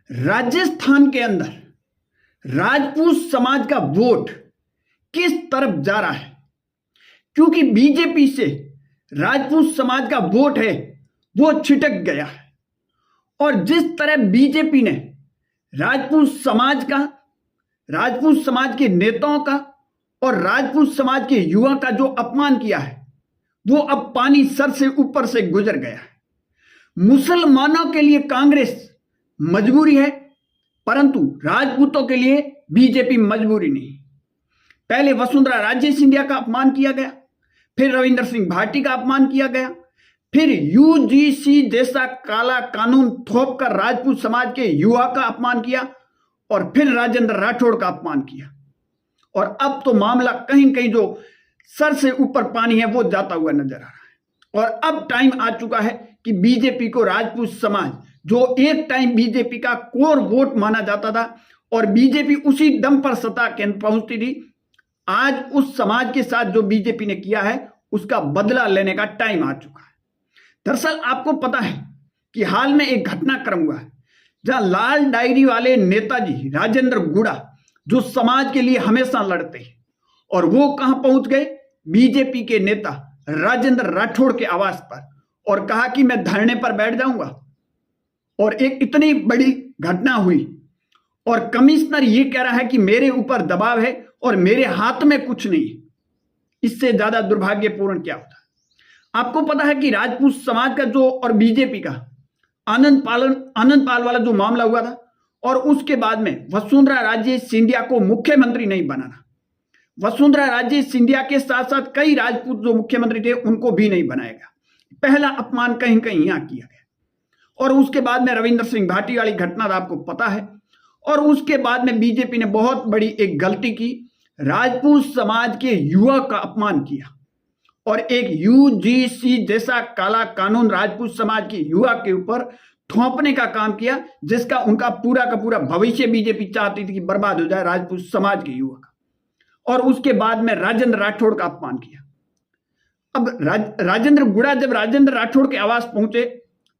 राजस्थान के अंदर राजपूत समाज का वोट किस तरफ जा रहा है, क्योंकि बीजेपी से राजपूत समाज का वोट है वो छिटक गया है। और जिस तरह बीजेपी ने राजपूत समाज के नेताओं का और राजपूत समाज के युवा का जो अपमान किया है वो अब पानी सर से ऊपर से गुजर गया है। मुसलमानों के लिए कांग्रेस मजबूरी है, परंतु राजपूतों के लिए बीजेपी मजबूरी नहीं। पहले वसुंधरा राजे सिंधिया का अपमान किया गया, फिर रविंद्र सिंह भाटी का अपमान किया गया, फिर यूजीसी जैसा काला कानून थोप कर राजपूत समाज के युवा का अपमान किया और फिर राजेंद्र राठौड़ का अपमान किया। और अब तो मामला कहीं कहीं जो सर से ऊपर पानी है वो जाता हुआ नजर आ रहा है। और अब टाइम आ चुका है कि बीजेपी को राजपूत समाज, जो एक टाइम बीजेपी का कोर वोट माना जाता था और बीजेपी उसी दम पर सत्ता केंद्र पहुंचती थी, आज उस समाज के साथ जो बीजेपी ने किया है उसका बदला लेने का टाइम आ चुका है। दरअसल आपको पता है कि हाल में एक घटनाक्रम हुआ है जहां लाल डायरी वाले नेताजी राजेंद्र गुड़ा, जो समाज के लिए हमेशा लड़ते हैं, और वो कहां पहुंच गए, बीजेपी के नेता राजेंद्र राठौड़ के आवास पर, और कहा कि मैं धरने पर बैठ जाऊंगा। और एक इतनी बड़ी घटना हुई और कमिश्नर ये कह रहा है कि मेरे ऊपर दबाव है और मेरे हाथ में कुछ नहीं है। इससे ज्यादा दुर्भाग्यपूर्ण क्या होता है? आपको पता है कि राजपूत समाज का जो और बीजेपी का आनंद पाल वाला जो मामला हुआ था, और उसके बाद में वसुंधरा राजे सिंधिया को मुख्यमंत्री नहीं बनाना, वसुंधरा राजे सिंधिया के साथ साथ कई राजपूत जो मुख्यमंत्री थे उनको भी नहीं बनाया गया। पहला अपमान कहीं कहीं यहां किया गया। और उसके बाद में रविंद्र सिंह भाटी वाली घटना आपको पता है। और उसके बाद में बीजेपी ने बहुत बड़ी एक गलती की, राजपूत समाज के युवा का अपमान किया और एक यूजीसी जैसा काला कानून राजपूत समाज के युवा के ऊपर थोपने का काम किया, जिसका उनका पूरा का पूरा भविष्य बीजेपी चाहती थी कि बर्बाद हो जाए राजपूत समाज के युवा का। और उसके बाद में राजेंद्र राठौड़ का अपमान किया। अब राजेंद्र गुड़ा जब राजेंद्र राठौड़ के आवास पहुंचे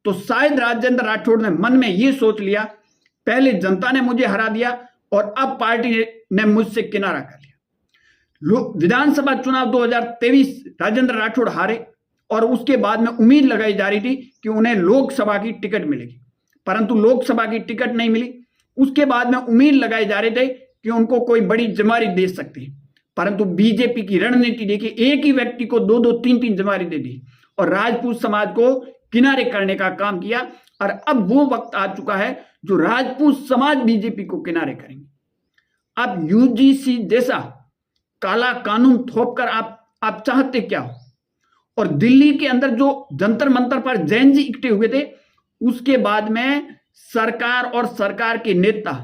तो शायद राजेंद्र राठौड़ ने मन में यह सोच लिया, पहले जनता ने मुझे हरा दिया और अब पार्टी ने मुझसे किनारा कर लिया। विधानसभा चुनाव 2023 राजेंद्र राठौड़ हारे और उसके बाद में उम्मीद लगाई जा रही थी कि उन्हें लोकसभा की टिकट मिलेगी, परंतु लोकसभा की टिकट नहीं मिली। उसके बाद में उम्मीद लगाई जा रहे थे कि उनको कोई बड़ी जिम्मेदारी दे सकते हैं, परंतु बीजेपी की रणनीति देखिए, एक ही व्यक्ति को 2-2, 3-3 जिम्मेदारी दे दी और राजपूत समाज को किनारे करने का काम किया। और अब वो वक्त आ चुका है जो राजपूत समाज बीजेपी को किनारे करेंगे। अब यूजीसी जैसा काला कानून थोपकर आप चाहते क्या हो? और दिल्ली के अंदर जो जंतर मंतर पर जैन जी इकट्ठे हुए थे, उसके बाद में सरकार और सरकार के नेता,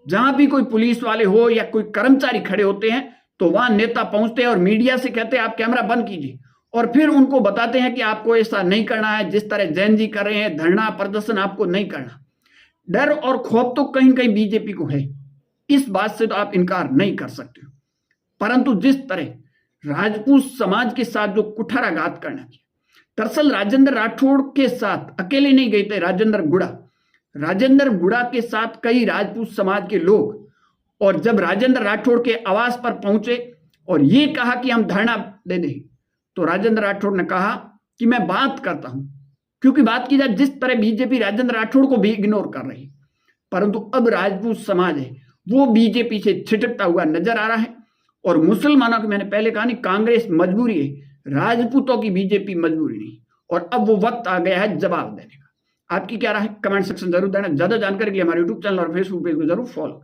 जहां भी कोई पुलिस वाले हो या कोई कर्मचारी खड़े होते हैं तो वहां नेता पहुंचते हैं और मीडिया से कहते हैं आप कैमरा बंद कीजिए, और फिर उनको बताते हैं कि आपको ऐसा नहीं करना है, जिस तरह जैन जी कर रहे हैं धरना प्रदर्शन आपको नहीं करना। डर और खौफ तो कहीं कहीं बीजेपी को है, इस बात से तो आप इनकार नहीं कर सकते। परंतु जिस तरह राजपूत समाज के साथ जो कुठाराघात करना किया, दरअसल राजेंद्र राठौड़ के साथ अकेले नहीं गए थे राजेंद्र गुड़ा के साथ कई राजपूत समाज के लोग। और जब राजेंद्र राठौड़ के आवास पर पहुंचे और ये कहा कि हम धरना दे दें, तो राजेंद्र राठौड़ ने कहा कि मैं बात करता हूं, क्योंकि बात की जाए जिस तरह बीजेपी राजेंद्र राठौड़ को भी इग्नोर कर रही, परंतु अब राजपूत समाज है वो बीजेपी से छिटकता हुआ नजर आ रहा है। और मुसलमानों की, मैंने पहले कहा नहीं, कांग्रेस मजबूरी है, राजपूतों की बीजेपी मजबूरी नहीं। और अब वो वक्त आ गया है जवाब देने का। आपकी क्या राय है? कमेंट सेक्शन जरूर देना। ज्यादा जानकारी के लिए हमारे यूट्यूब चैनल और फेसबुक पेज को जरूर फॉलो